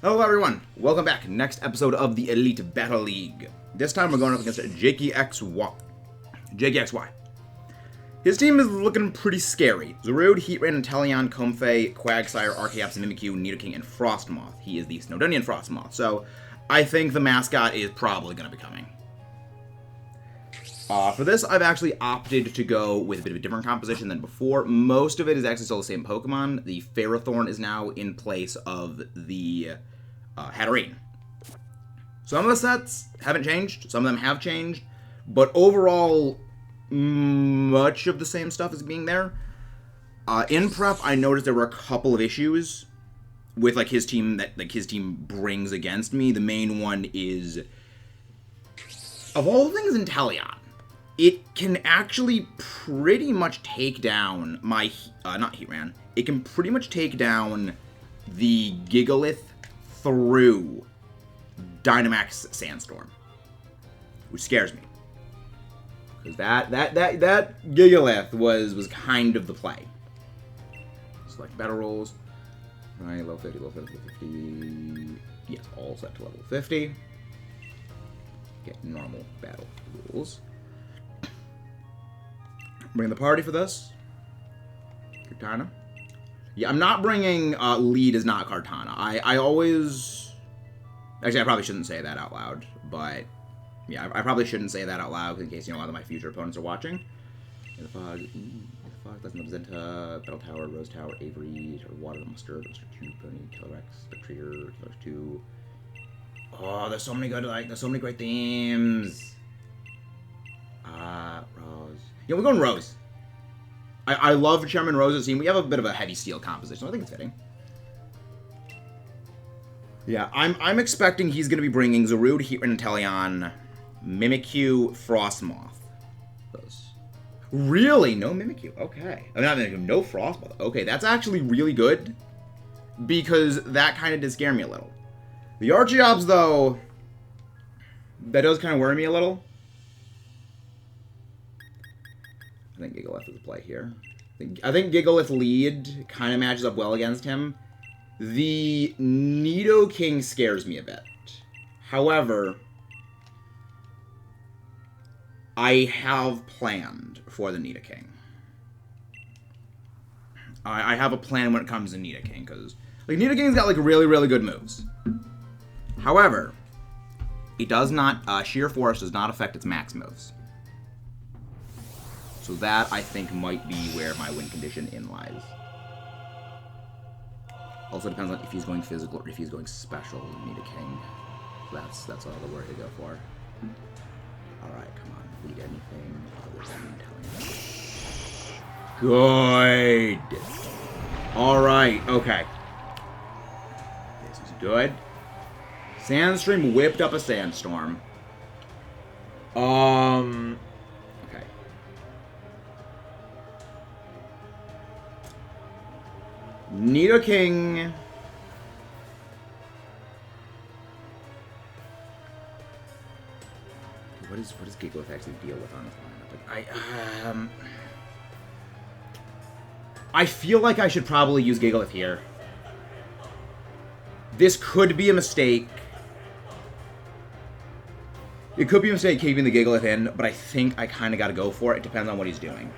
Hello everyone, welcome back. Next episode of the Elite Battle League. This time we're going up against JKXY. His team is looking pretty scary. Zarude, Heatran, Inteleon, Comfey, Quagsire, Archeops, Mimikyu, Nidoking, and Frosmoth. He is the Snowdodian Frosmoth, so I think the mascot is probably going to be coming. For this, I've actually opted to go with a bit of a different composition than before. Most of it is actually still the same Pokemon. The Ferrothorn is now in place of the Hatterene. Some of the sets haven't changed, some of them have changed, but overall, much of the same stuff is being there. In prep, I noticed there were a couple of issues with his team that his team brings against me. The main one is, of all things, Inteleon. It can actually pretty much take down my, not Heatran, it can pretty much take down the Gigalith through Dynamax Sandstorm, which scares me. Because that Gigalith was kind of the play. Select battle rolls. Right, level 50, level 50, level 50. Yes, all set to level 50. Get normal battle rules. Bring the party for this. Kartana. Yeah, I'm not bringing lead is not Kartana. I always... Actually, I probably shouldn't say that out loud, but... Yeah, I probably shouldn't say that out loud in case, a lot of my future opponents are watching. The Fog, Legend of Zenta, Battle Tower, Rose Tower, Avery, Water, Mustard, Mustard 2, Pony, Calyrex, Spectrier, Calyrex 2. Oh, there's so many good, there's so many great themes. Rose. Yeah, we're going Rose. I love Chairman Rose's team. We have a bit of a heavy steel composition, so I think it's fitting. Yeah, I'm expecting he's going to be bringing Zarude, Heatran, Inteleon, Mimikyu, Frosmoth. Those. Really? No Mimikyu. Okay. I mean, not Mimikyu, no Frosmoth. Okay, that's actually really good, because that kind of did scare me a little. The Archeops, though, that does kind of worry me a little. I think Gigalith is a play here. I think Gigalith lead kind of matches up well against him. The Nidoking scares me a bit. However, I have planned for the Nidoking. I have a plan when it comes to Nidoking, because Nidoking's got really, really good moves. However, it does not, Sheer Force does not affect its max moves. So that, I think, might be where my win condition lies. Also depends on if he's going physical or if he's going special with Nidoking. That's all the worry to go for. Alright, come on. Lead anything other than telling me. Good! Alright, okay. This is good. Sandstream whipped up a Sandstorm. Okay. Nidoking. What does Gigalith actually deal with on this lineup? I feel like I should probably use Gigalith here. This could be a mistake. It could be a mistake keeping the Gigalith in, but I think I kind of got to go for it. It depends on what he's doing.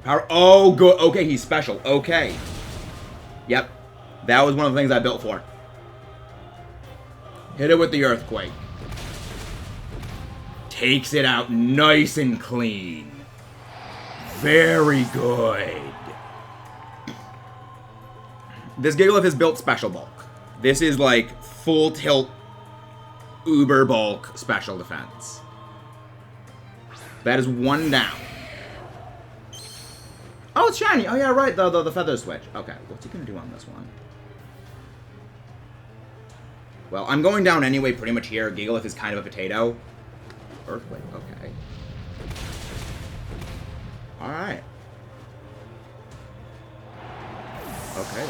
Power. Oh, good. Okay, he's special. Okay. Yep. That was one of the things I built for. Hit it with the Earthquake. Takes it out nice and clean. Very good. This Gigalith is built special bulk. This is like full tilt uber bulk special defense. That is one down. Oh, it's shiny. Oh, yeah, right. The feather switch. Okay, what's he going to do on this one? Well, I'm going down anyway pretty much here. Gigalith is kind of a potato. Earthquake. Okay. Alright. Okay,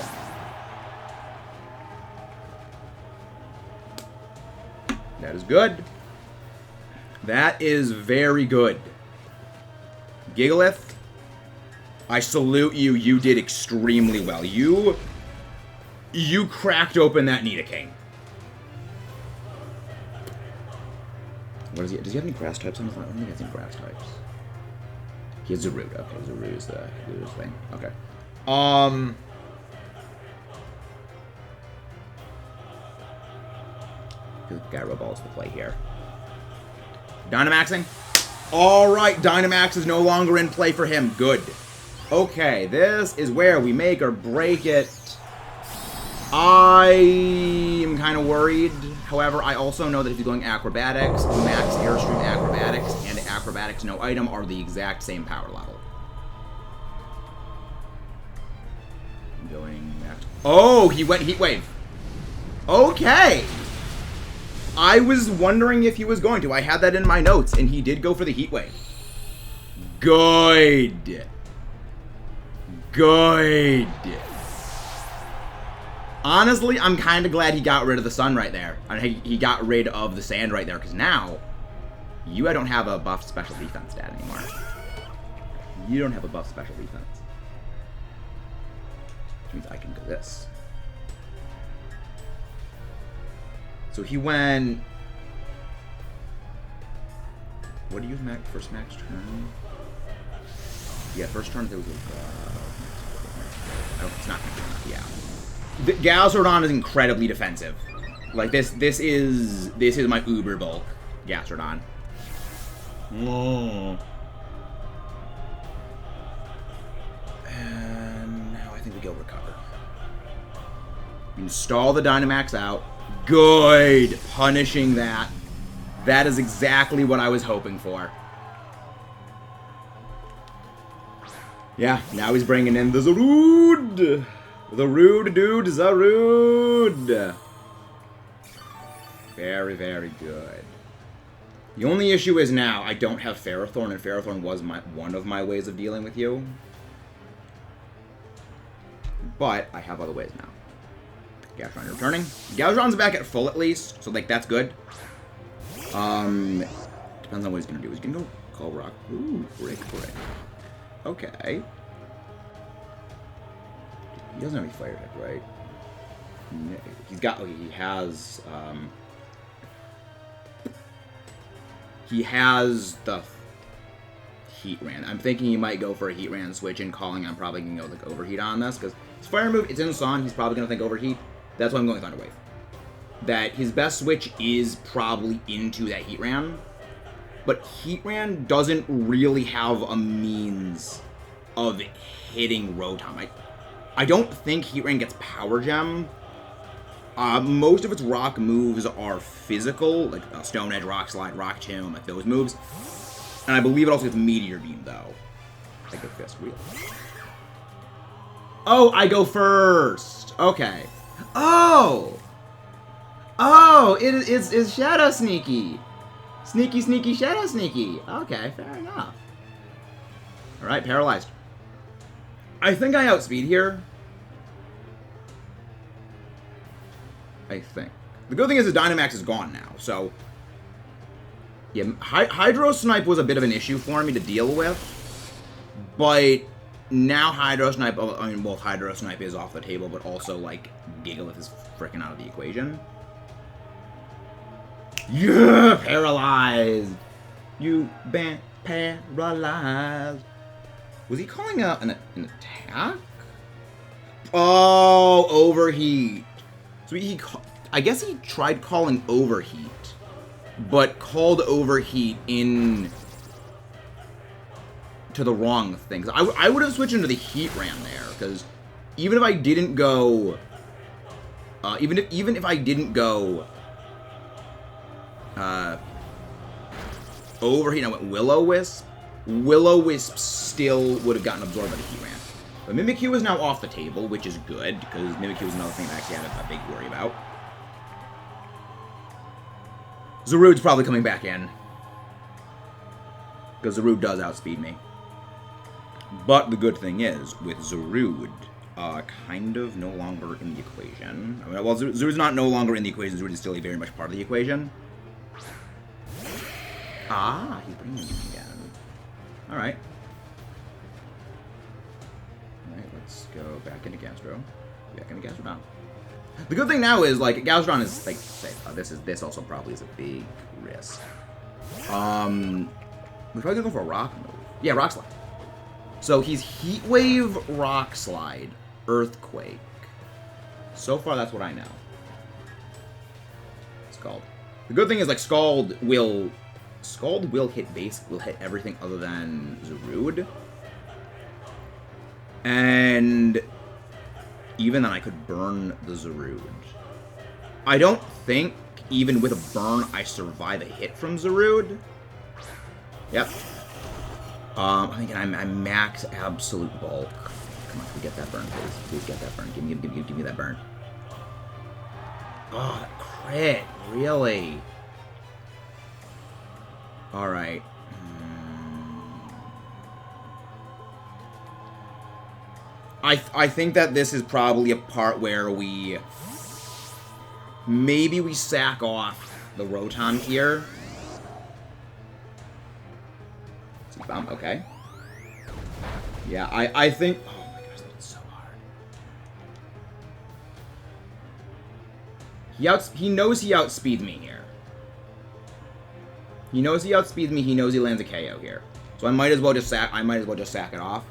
then. That is good. That is very good. Gigalith, I salute you. You did extremely well. You You cracked open that Nidoking. What is he? Does he have any grass types on his line? I don't think he has any grass types. He has Zarude. Okay, Zarude is the thing. Okay. Gyro Ball's the play here. Dynamaxing? Alright, Dynamax is no longer in play for him. Good. Okay, this is where we make or break it. I am kind of worried. However, I also know that if you're going Acrobatics, Max Airstream Acrobatics and Acrobatics No Item are the exact same power level. I'm going Max. Oh, he went Heat Wave. Okay. I was wondering if he was going to. I had that in my notes, and he did go for the Heat Wave. Good. Good. Honestly, I'm kind of glad he got rid of the sun right there. He got rid of the sand right there, because now, you don't have a buffed special defense stat anymore. You don't have a buffed special defense. Which means I can go this. So he went... What do you use first max turn? Yeah, first turn there was oh, it's not gonna be enough, yeah. The Gastrodon is incredibly defensive. Like this is my uber bulk Gastrodon. And now I think we go recover. Install the Dynamax out. Good! Punishing that. That is exactly what I was hoping for. Yeah, now he's bringing in the Zarude! The rude dude, Zarude! Very, very good. The only issue is now I don't have Ferrothorn, and Ferrothorn was one of my ways of dealing with you. But I have other ways now. Gastrodon returning. Gastrodon's back at full at least, so like that's good. Depends on what he's gonna do. He's gonna go Call Rock. Ooh, break. Okay. He doesn't have any fire type, right? He's got. Okay, he has. He has the Heatran. I'm thinking he might go for a Heatran switch and calling. I'm probably gonna go like Overheat on this because his fire move. It's in Sun. He's probably gonna think Overheat. That's why I'm going Thunder Wave. That his best switch is probably into that Heatran, but Heatran doesn't really have a means of hitting Rotom. I don't think Heatran gets Power Gem. Most of its rock moves are physical, like Stone Edge, Rock Slide, Rock Tomb, like those moves. And I believe it also gets Meteor Beam, though. I go Fist Wheel. Oh, I go first. Okay. Oh! Oh, it's Shadow Sneaky. Sneaky, Shadow Sneaky. Okay, fair enough. Alright, Paralyzed. I think I outspeed here. I think. The good thing is the Dynamax is gone now, so... Yeah, Hydro Snipe was a bit of an issue for me to deal with. But now Hydro Snipe... I mean, both Hydro Snipe is off the table, but also, like, Gigalith is freaking out of the equation. Yeah! Paralyzed! You been paralyzed. Was he calling out an attack? Oh, Overheat. So I guess he tried calling Overheat, but called Overheat in to the wrong things. I would have switched into the Heatran there, because even if I didn't go, even if I didn't go Overheat, I went Will-O-Wisp. Will-O-Wisp still would have gotten absorbed by the Heatran. But Mimikyu is now off the table, which is good, because Mimikyu is another thing I actually had a big worry about. Zarude's probably coming back in, because Zarude does outspeed me. But the good thing is, with Zarude kind of no longer in the equation. I mean, well, Zarude's not no longer in the equation. Zarude is still very much part of the equation. Ah, he's bringing him again. Alright. Alright, let's go back into Gastro. Back into Gastrodon. The good thing now is, like, Galvatron is, like, safe. This also probably is a big risk. We're probably gonna go for a rock move. Yeah, Rock Slide. So he's Heat Wave, Rock Slide, Earthquake. So far, that's what I know. Scald. The good thing is, like, Scald will hit everything other than Zarude. And even then, I could burn the Zarude. I don't think, even with a burn, I survive a hit from Zarude. Yep. I think I'm max absolute bulk. Come on, can we get that burn, please? Please get that burn. Give me that burn. Oh, crit. Really? Alright. I think that this is probably a part where maybe we sack off the Rotom here. Okay. Yeah, I think... Oh my gosh, that's so hard. He knows he outspeeds me here. He knows he outspeeds me. He knows he lands a KO here. So I might as well just sack it off.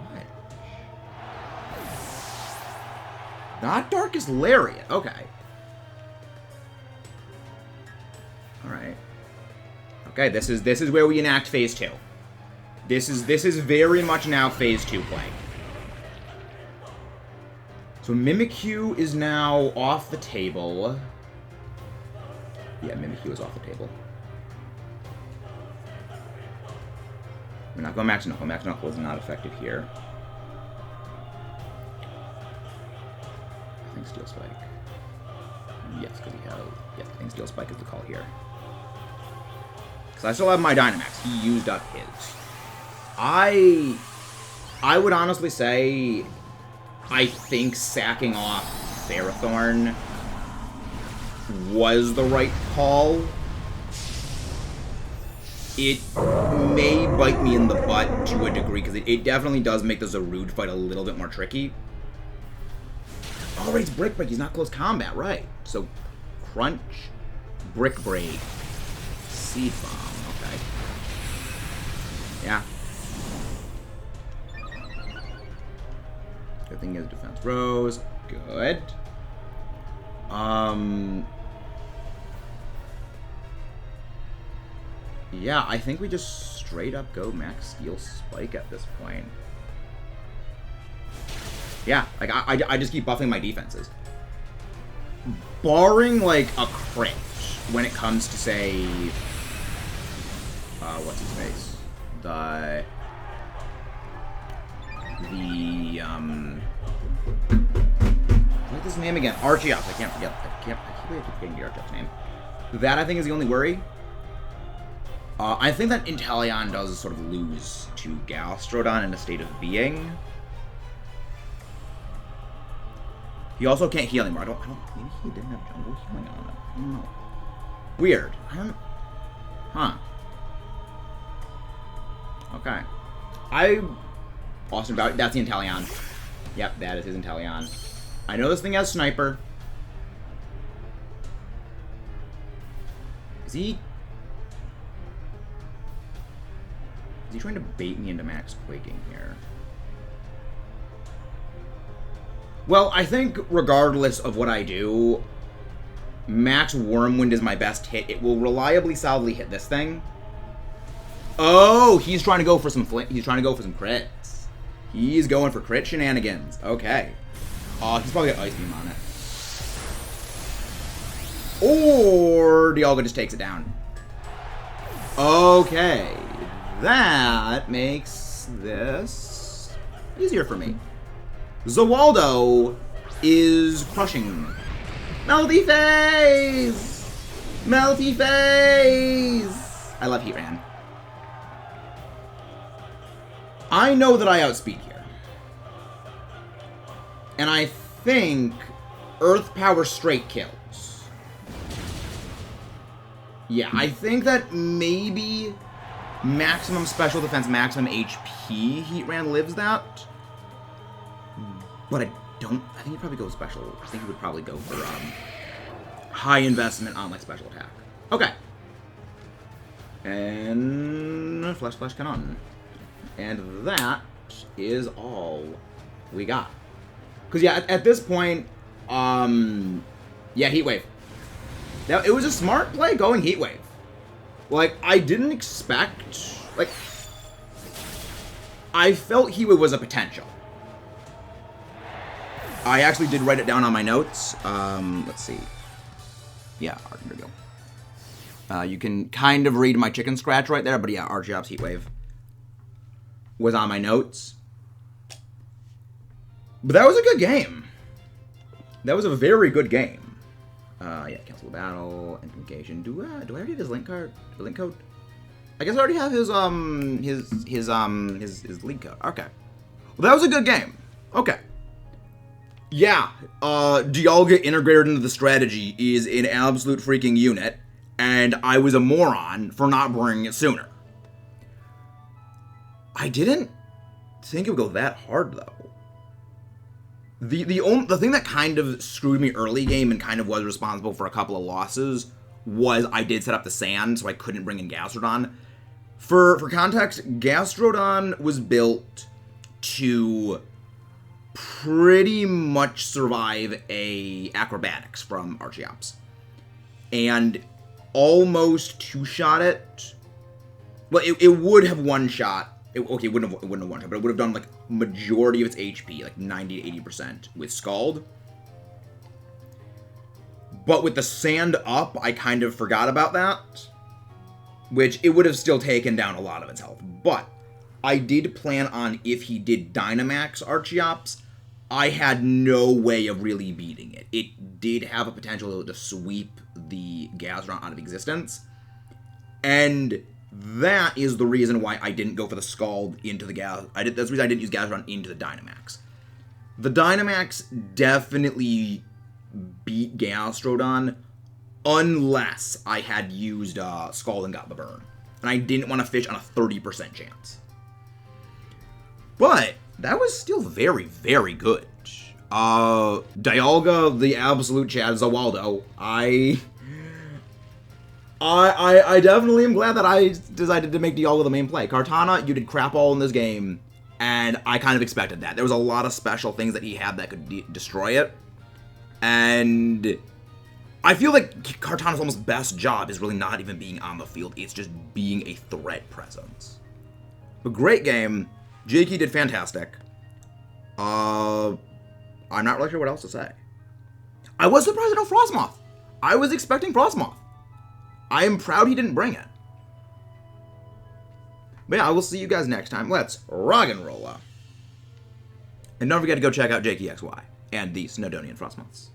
What? Not Darkest Lariat. Okay. All right. Okay, this is where we enact Phase 2. This is very much now Phase 2 play. So Mimikyu is now off the table. Yeah, Mimikyu is off the table. We're not going Max Knuckle. Max Knuckle is not effective here. I think Steel Spike. Yes, because I think Steel Spike is the call here. Because I still have my Dynamax. He used up his. I would honestly say I think sacking off Ferrothorn was the right call. It may bite me in the butt to a degree, because it definitely does make the Zarude fight a little bit more tricky. Oh, right, it's Brick Break. He's not close combat, right. So, Crunch, Brick Break, Seed Bomb, okay. Yeah. Good thing is Defense Rose. Good. Yeah, I think we just straight up go Max Steel Spike at this point. Yeah, like, I just keep buffing my defenses. Barring, like, a crit when it comes to, say... what's his face? What's his name again? Archeops. I can't believe I keep forgetting the Archeops name. That, I think, is the only worry. I think that Inteleon does sort of lose to Gastrodon in a state of being. He also can't heal anymore. Maybe he didn't have jungle healing on him. I don't know. Weird. Huh. Okay. Austin Bout. That's the Inteleon. Yep, that is his Inteleon. I know this thing has Sniper. Is he trying to bait me into Max Quaking here? Well, I think regardless of what I do, Max Wormwind is my best hit. It will reliably, solidly hit this thing. Oh, he's trying to go for some crits. He's going for crit shenanigans. Okay. He's probably got Ice Beam on it. Or Dialga just takes it down. Okay. That makes this easier for me. Zawaldo is crushing. Melty Phase! Melty Phase! I love Heatran. I know that I outspeed here. And I think Earth Power straight kills. Yeah, I think that maybe maximum special defense, maximum HP Heatran lives that. But I think he'd probably go special. I think he would probably go for high investment on like special attack. Okay. And Flash Cannon. And that is all we got. Because, yeah, at this point, yeah, Heat Wave. Now, it was a smart play going Heat Wave. Like, I didn't expect, like, I felt Heat Wave was a potential. I actually did write it down on my notes. Let's see. Yeah, here we go. You can kind of read my chicken scratch right there, but yeah, Archeops Heat Wave was on my notes. But that was a good game. That was a very good game. Yeah, cancel the battle, implication. Do I already have his link card? Link code? I guess I already have his link code. Okay. Well, that was a good game. Okay. Yeah, Dialga integrated into the strategy is an absolute freaking unit, and I was a moron for not bringing it sooner. I didn't think it would go that hard, though. The thing that kind of screwed me early game and kind of was responsible for a couple of losses was I did set up the sand, so I couldn't bring in Gastrodon. For context, Gastrodon was built to pretty much survive a acrobatics from Archeops. And almost two-shot it. Well, it would have one-shot. Okay, it wouldn't have one-shot, but it would have done, like, majority of its HP, like 90 to 80% with Scald. But with the sand up, I kind of forgot about that. Which, it would have still taken down a lot of its health. But I did plan on, if he did Dynamax Archeops, I had no way of really beating it. It did have a potential to sweep the Gastrodon out of existence. And that is the reason why I didn't go for the Scald into the That's the reason I didn't use Gastrodon into the Dynamax. The Dynamax definitely beat Gastrodon unless I had used Scald and got the burn. And I didn't want to fish on a 30% chance. But that was still very, very good. Dialga, the absolute Chad Zawaldo. I definitely am glad that I decided to make Dialga the main play. Kartana, you did crap all in this game, and I kind of expected that. There was a lot of special things that he had that could destroy it, and I feel like Kartana's almost best job is really not even being on the field. It's just being a threat presence. But great game. Jakey did fantastic. I'm not really sure what else to say. I was surprised at no Frosmoth. I was expecting Frosmoth. I am proud he didn't bring it. But yeah, I will see you guys next time. Let's rock and roll up. And don't forget to go check out Jakey XY and the Snowdodian Frosmoths.